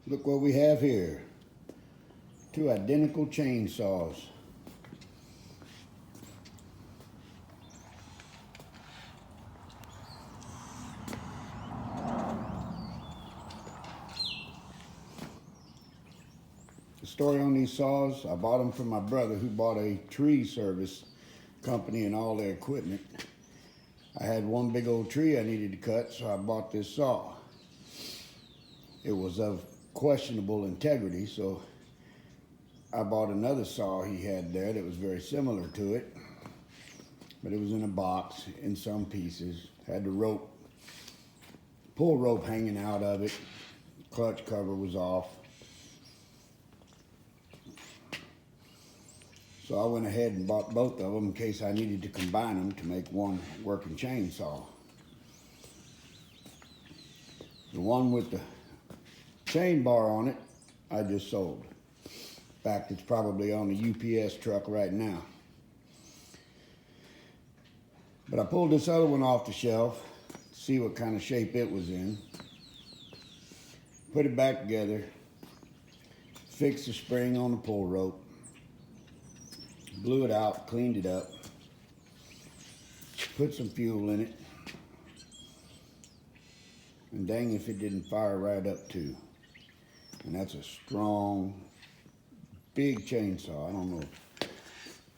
Look what we have here. Two identical chainsaws. The story on these saws, I bought them from my brother who bought a tree service company and all their equipment. I had one big old tree I needed to cut, so I bought this saw. It was of questionable integrity, so I bought another saw he had there that was very similar to it, but it was in a box in some pieces. Had the rope, pull rope hanging out of it. Clutch cover was off. So I went ahead and bought both of them in case I needed to combine them to make one working chainsaw. The one with the chain bar on it, I just sold. In fact, it's probably on the UPS truck right now. But I pulled this other one off the shelf to see what kind of shape it was in. Put it back together, fixed the spring on the pull rope, blew it out, cleaned it up, put some fuel in it, and dang if it didn't fire right up too. And that's a strong, big chainsaw. I don't know,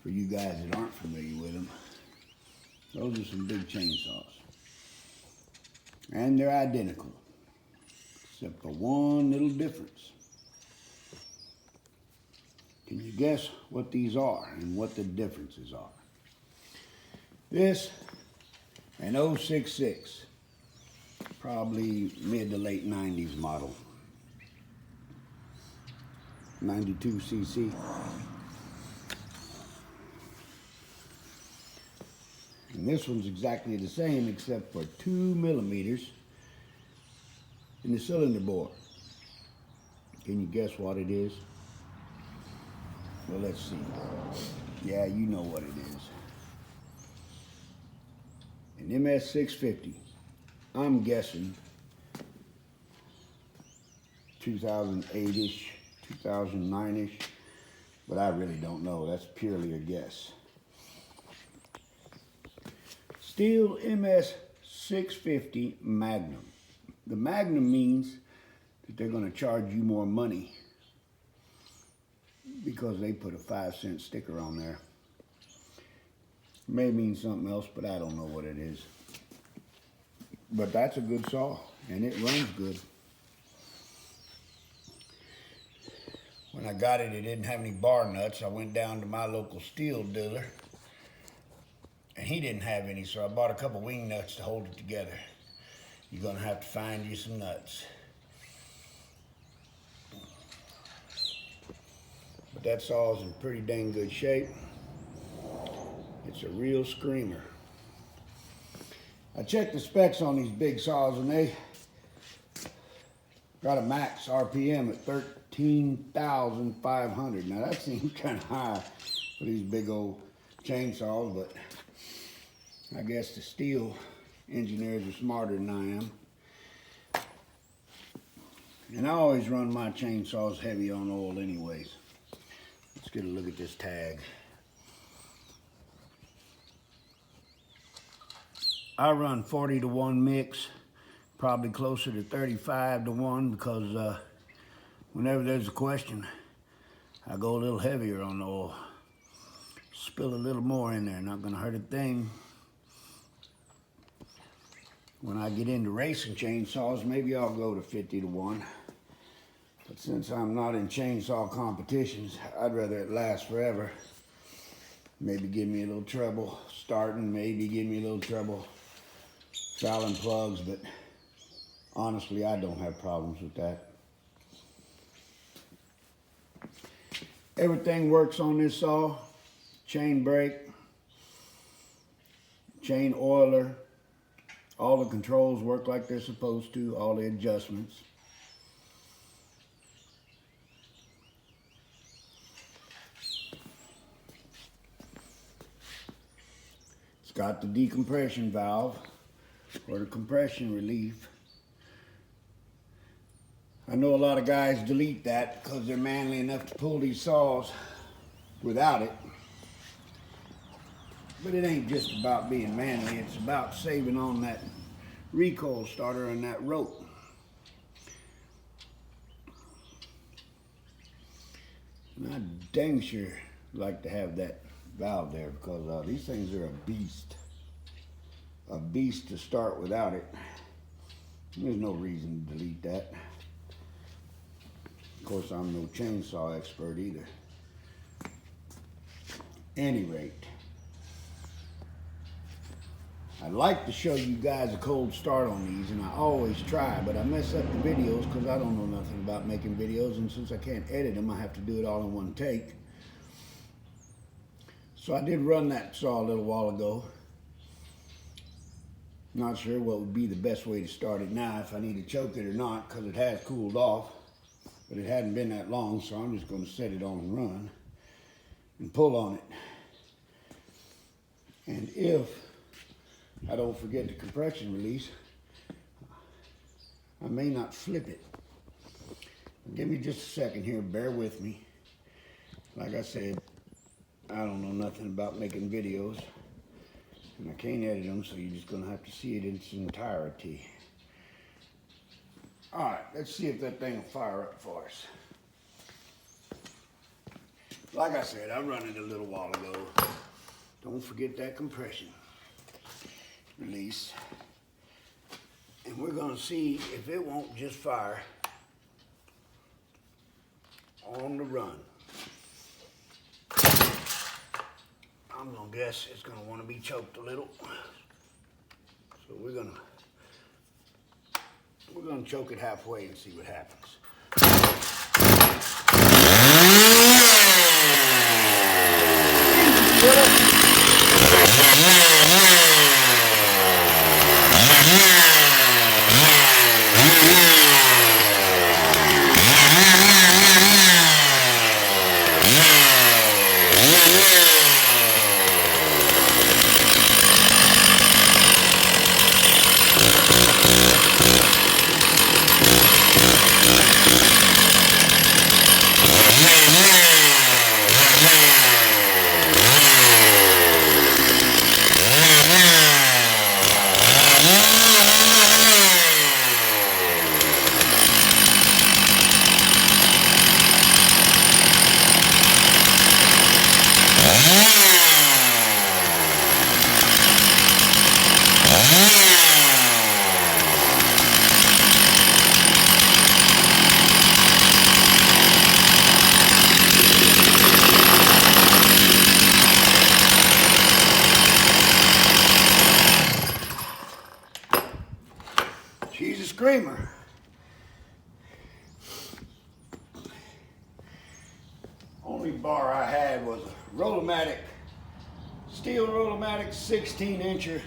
for you guys that aren't familiar with them, those are some big chainsaws. And they're identical, except for one little difference. Can you guess what these are and what the differences are? This, an 066, probably mid to late 90s model. 92 cc. And this one's exactly the same except for 2 millimeters in the cylinder bore. Can you guess what it is? Well, let's see. Yeah, you know what it is. An MS650. I'm guessing 2008-ish, 2009-ish, but I really don't know. That's purely a guess. Stihl MS650 Magnum. The Magnum means that they're going to charge you more money because they put a 5-cent sticker on there. It may mean something else, but I don't know what it is. But that's a good saw, and it runs good. When I got it, it didn't have any bar nuts. I went down to my local Stihl dealer, and he didn't have any, so I bought a couple wing nuts to hold it together. You're gonna have to find you some nuts. But that saw's in pretty dang good shape. It's a real screamer. I checked the specs on these big saws, and they got a max RPM at 13,500. Now that seems kind of high for these big old chainsaws, but I guess the Stihl engineers are smarter than I am. And I always run my chainsaws heavy on oil anyways. Let's get a look at this tag. I run 40-to-1 mix, probably closer to 35-to-1 because whenever there's a question, I go a little heavier on the oil. Spill a little more in there, not gonna hurt a thing. When I get into racing chainsaws, maybe I'll go to 50-to-1. But since I'm not in chainsaw competitions, I'd rather it last forever. Maybe give me a little trouble starting, maybe give me a little trouble fouling plugs, but honestly, I don't have problems with that. Everything works on this saw. Chain brake, chain oiler, all the controls work like they're supposed to, all the adjustments. It's got the decompression valve or the compression relief. I know a lot of guys delete that because they're manly enough to pull these saws without it. But it ain't just about being manly, it's about saving on that recoil starter and that rope. And I dang sure like to have that valve there because these things are a beast. A beast to start without it. There's no reason to delete that. Of course, I'm no chainsaw expert either. Any rate, I'd like to show you guys a cold start on these, and I always try, but I mess up the videos because I don't know nothing about making videos, and since I can't edit them, I have to do it all in one take. So I did run that saw a little while ago. Not sure what would be the best way to start it now, if I need to choke it or not, because it has cooled off. But it hadn't been that long, so I'm just going to set it on and run and pull on it. And if I don't forget the compression release, I may not flip it. Give me just a second here, bear with me. Like I said, I don't know nothing about making videos, and I can't edit them, so you're just going to have to see it in its entirety. Alright, let's see if that thing will fire up for us. Like I said, I run it a little while ago. Don't forget that compression release. And we're going to see if it won't just fire on the run. I'm going to guess it's going to want to be choked a little. So we're going to choke it halfway and see what happens. She's a screamer. Only bar I had was a Roll-O-Matic, Stihl Roll-O-Matic 16-incher.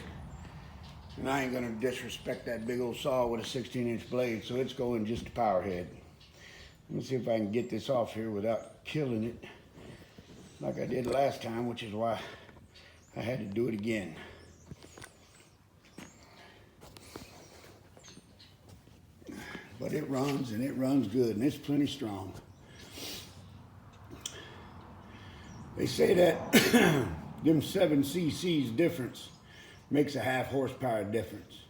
And I ain't gonna disrespect that big old saw with a 16-inch blade, so it's going just a power head. Let me see if I can get this off here without killing it like I did last time, which is why I had to do it again. But it runs, and it runs good, and it's plenty strong. They say that them 7 cc's difference makes a half horsepower difference.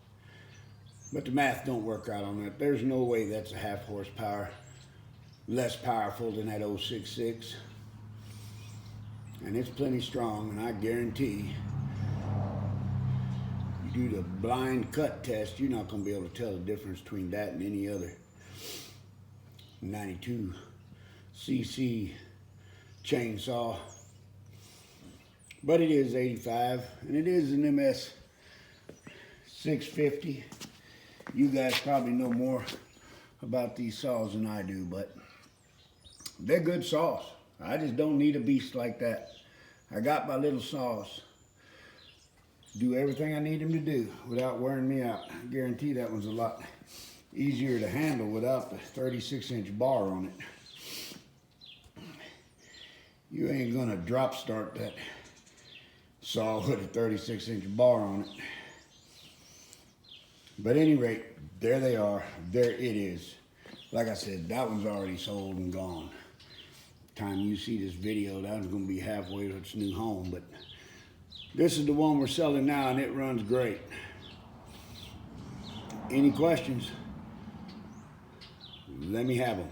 But the math don't work out on that. There's no way that's a half horsepower less powerful than that 066. And it's plenty strong, and I guarantee you do the blind cut test, you're not going to be able to tell the difference between that and any other 92 cc chainsaw. But it is 85, and it is an MS650. You guys probably know more about these saws than I do, but they're good saws. I just don't need a beast like that. I got my little saws. Do everything I need them to do without wearing me out. I guarantee that one's a lot easier to handle without the 36-inch bar on it. You ain't gonna drop start that saw with a 36-inch bar on it. But at any rate, there they are. There it is. Like I said, that one's already sold and gone. Time you see this video, that one's gonna be halfway to its new home, but this is the one we're selling now, and it runs great. Any questions? Let me have them.